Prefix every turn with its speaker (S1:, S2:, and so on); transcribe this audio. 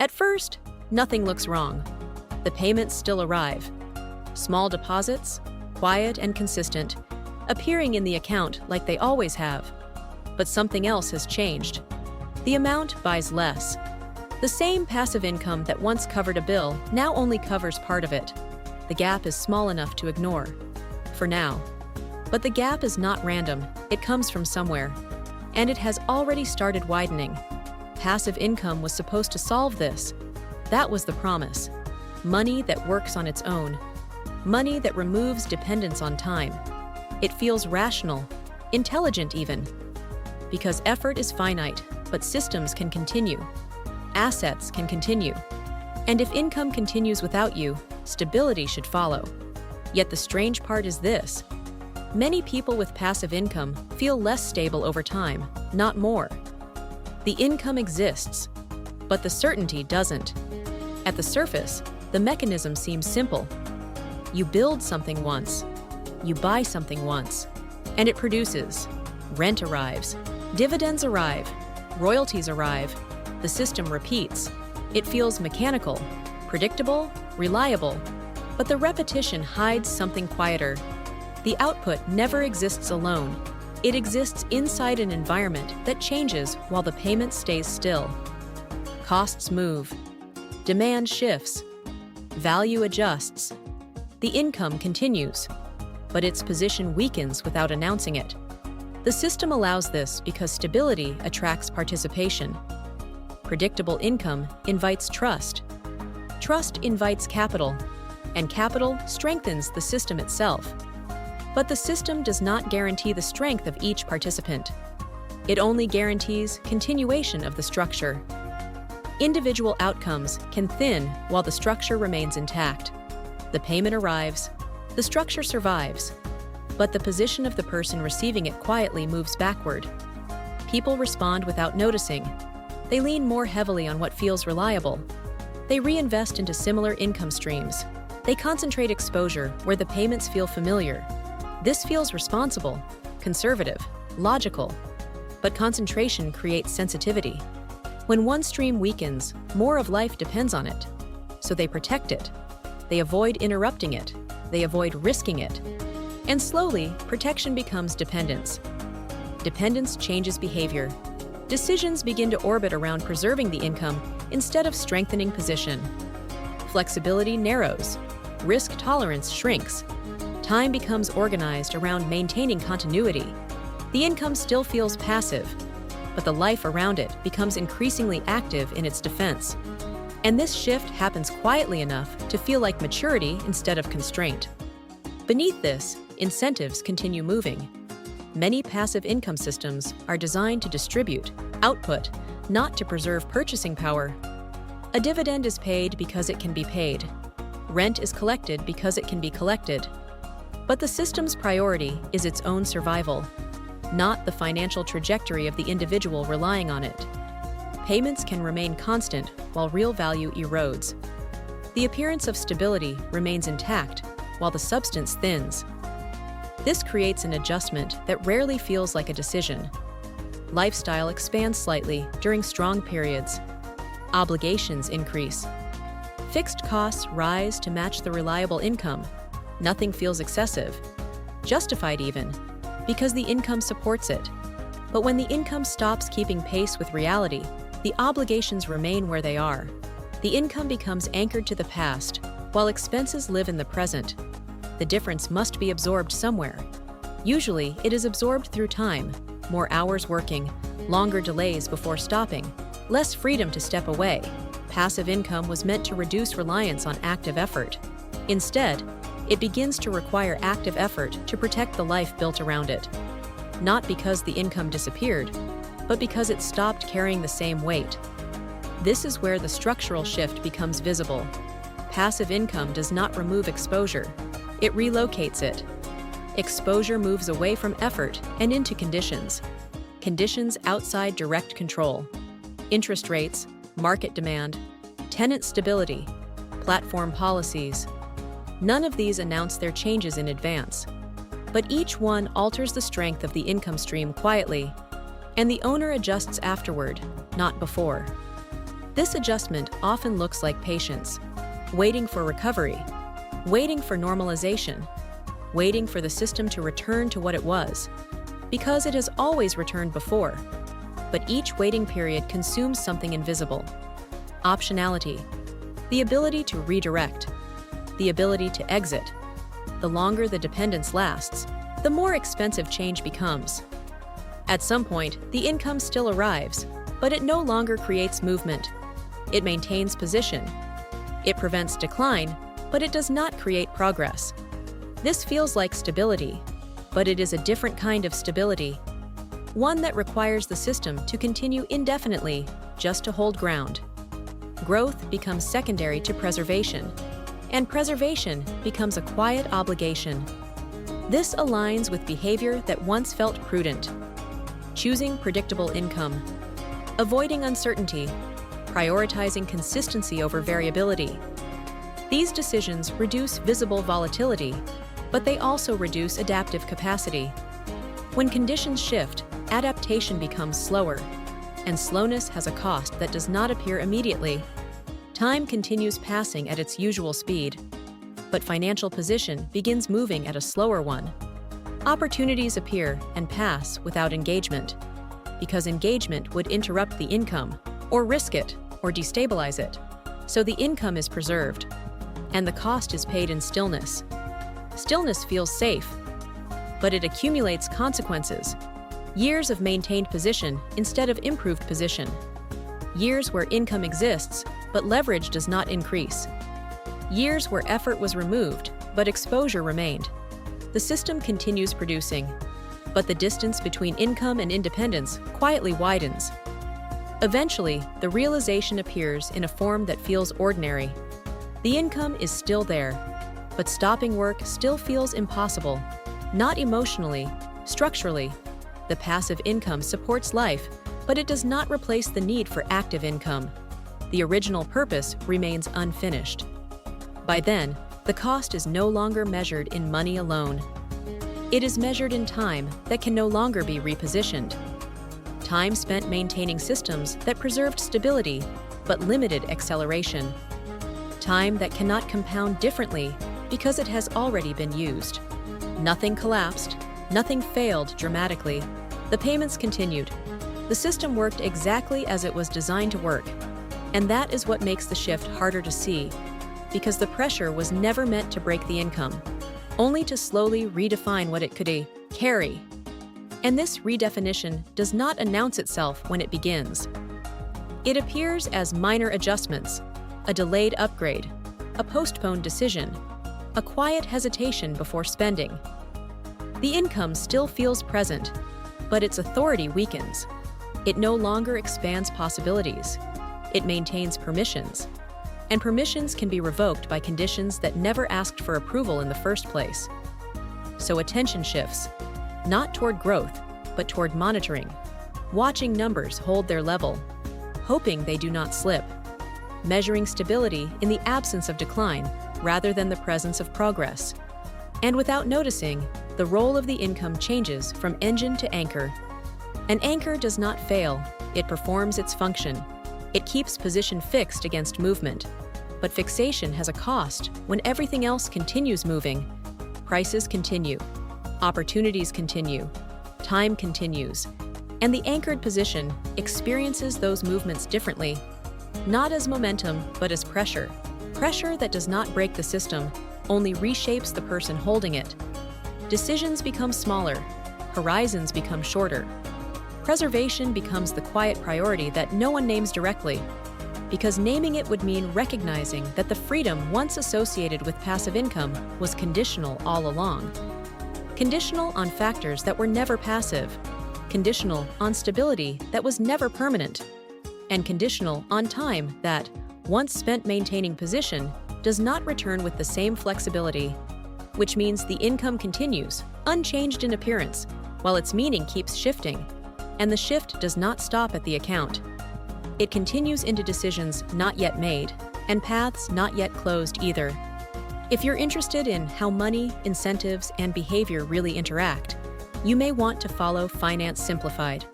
S1: At first, nothing looks wrong. The payments still arrive. Small deposits, quiet and consistent, appearing in the account like they always have. But something else has changed. The amount buys less. The same passive income that once covered a bill now only covers part of it. The gap is small enough to ignore. For now. But the gap is not random, it comes from somewhere. And it has already started widening. Passive income was supposed to solve this. That was the promise. Money that works on its own. Money that removes dependence on time. It feels rational, intelligent even. Because effort is finite, but systems can continue. Assets can continue. And if income continues without you, stability should follow. Yet the strange part is this. Many people with passive income feel less stable over time, not more. The income exists, but the certainty doesn't. At the surface, the mechanism seems simple. You build something once, you buy something once, and it produces. Rent arrives, dividends arrive, royalties arrive, the system repeats. It feels mechanical, predictable, reliable, but the repetition hides something quieter. The output never exists alone. It exists inside an environment that changes while the payment stays still. Costs move. Demand shifts. Value adjusts. The income continues, but its position weakens without announcing it. The system allows this because stability attracts participation. Predictable income invites trust. Trust invites capital, and capital strengthens the system itself. But the system does not guarantee the strength of each participant. It only guarantees continuation of the structure. Individual outcomes can thin while the structure remains intact. The payment arrives, the structure survives, but the position of the person receiving it quietly moves backward. People respond without noticing. They lean more heavily on what feels reliable. They reinvest into similar income streams. They concentrate exposure where the payments feel familiar. This feels responsible, conservative, logical. But concentration creates sensitivity. When one stream weakens, more of life depends on it. So they protect it. They avoid interrupting it. They avoid risking it. And slowly, protection becomes dependence. Dependence changes behavior. Decisions begin to orbit around preserving the income instead of strengthening position. Flexibility narrows. Risk tolerance shrinks. Time becomes organized around maintaining continuity. The income still feels passive, but the life around it becomes increasingly active in its defense. And this shift happens quietly enough to feel like maturity instead of constraint. Beneath this, incentives continue moving. Many passive income systems are designed to distribute output, not to preserve purchasing power. A dividend is paid because it can be paid. Rent is collected because it can be collected. But the system's priority is its own survival, not the financial trajectory of the individual relying on it. Payments can remain constant while real value erodes. The appearance of stability remains intact while the substance thins. This creates an adjustment that rarely feels like a decision. Lifestyle expands slightly during strong periods. Obligations increase. Fixed costs rise to match the reliable income. Nothing feels excessive, justified even, because the income supports it. But when the income stops keeping pace with reality, the obligations remain where they are. The income becomes anchored to the past, while expenses live in the present. The difference must be absorbed somewhere. Usually, it is absorbed through time, more hours working, longer delays before stopping, less freedom to step away. Passive income was meant to reduce reliance on active effort. Instead, it begins to require active effort to protect the life built around it. Not because the income disappeared, but because it stopped carrying the same weight. This is where the structural shift becomes visible. Passive income does not remove exposure, it relocates it. Exposure moves away from effort and into conditions. Conditions outside direct control. Interest rates, market demand, tenant stability, platform policies. None of these announce their changes in advance, but each one alters the strength of the income stream quietly, and the owner adjusts afterward, not before. This adjustment often looks like patience, waiting for recovery, waiting for normalization, waiting for the system to return to what it was, because it has always returned before. But each waiting period consumes something invisible. Optionality, the ability to redirect, the ability to exit. The longer the dependence lasts, the more expensive change becomes. At some point, the income still arrives, but it no longer creates movement. It maintains position. It prevents decline, but it does not create progress. This feels like stability, but it is a different kind of stability. One that requires the system to continue indefinitely, just to hold ground. Growth becomes secondary to preservation, and preservation becomes a quiet obligation. This aligns with behavior that once felt prudent. Choosing predictable income, avoiding uncertainty, prioritizing consistency over variability. These decisions reduce visible volatility, but they also reduce adaptive capacity. When conditions shift, adaptation becomes slower, and slowness has a cost that does not appear immediately. Time continues passing at its usual speed, but financial position begins moving at a slower one. Opportunities appear and pass without engagement, because engagement would interrupt the income, or risk it, or destabilize it. So the income is preserved, and the cost is paid in stillness. Stillness feels safe, but it accumulates consequences. Years of maintained position instead of improved position. Years where income exists, but leverage does not increase. Years where effort was removed, but exposure remained. The system continues producing, but the distance between income and independence quietly widens. Eventually, the realization appears in a form that feels ordinary. The income is still there, but stopping work still feels impossible. Not emotionally, structurally. The passive income supports life, but it does not replace the need for active income. The original purpose remains unfinished. By then, the cost is no longer measured in money alone. It is measured in time that can no longer be repositioned. Time spent maintaining systems that preserved stability but limited acceleration. Time that cannot compound differently because it has already been used. Nothing collapsed, nothing failed dramatically. The payments continued. The system worked exactly as it was designed to work. And that is what makes the shift harder to see, because the pressure was never meant to break the income, only to slowly redefine what it could carry. And this redefinition does not announce itself when it begins. It appears as minor adjustments, a delayed upgrade, a postponed decision, a quiet hesitation before spending. The income still feels present, but its authority weakens. It no longer expands possibilities. It maintains permissions. And permissions can be revoked by conditions that never asked for approval in the first place. So attention shifts, not toward growth, but toward monitoring, watching numbers hold their level, hoping they do not slip, measuring stability in the absence of decline rather than the presence of progress. And without noticing, the role of the income changes from engine to anchor. An anchor does not fail, it performs its function. It keeps position fixed against movement. But fixation has a cost when everything else continues moving. Prices continue, opportunities continue, time continues, and the anchored position experiences those movements differently, not as momentum, but as pressure. Pressure that does not break the system, only reshapes the person holding it. Decisions become smaller, horizons become shorter. Preservation becomes the quiet priority that no one names directly, because naming it would mean recognizing that the freedom once associated with passive income was conditional all along. Conditional on factors that were never passive, conditional on stability that was never permanent, and conditional on time that, once spent maintaining position, does not return with the same flexibility, which means the income continues, unchanged in appearance, while its meaning keeps shifting. And the shift does not stop at the account. It continues into decisions not yet made, and paths not yet closed either. If you're interested in how money, incentives, and behavior really interact, you may want to follow Finance Simplified.